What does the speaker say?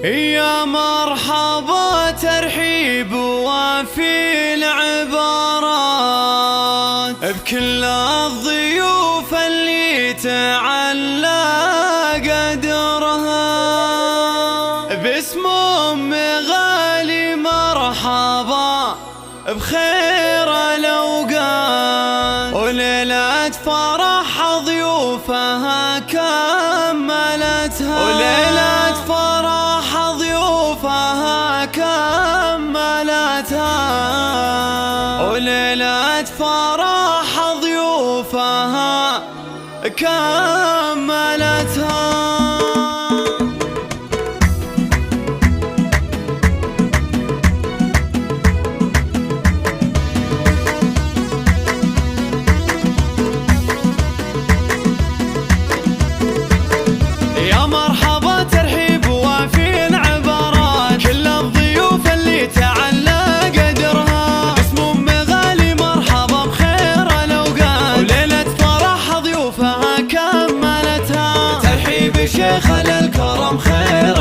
يا مرحبا ترحيب وفي العبارات بكل الضيوف اللي تعلى قدرها، باسم أم غالي مرحبا بخير الأوقات، وليلة فرح ضيوفها كملتها، وليلة فرح ضيوفها كملتها، وليلة فرح ضيوفها كملتها. يا مرحبا ترحيب وفي العبارات، كل الضيوف اللي تعلى قدرها، باسم أم غالي مرحبا بخير الأوقات، وليلة فرح ضيوفها كملتها، ترحيب شيخ للكرم خير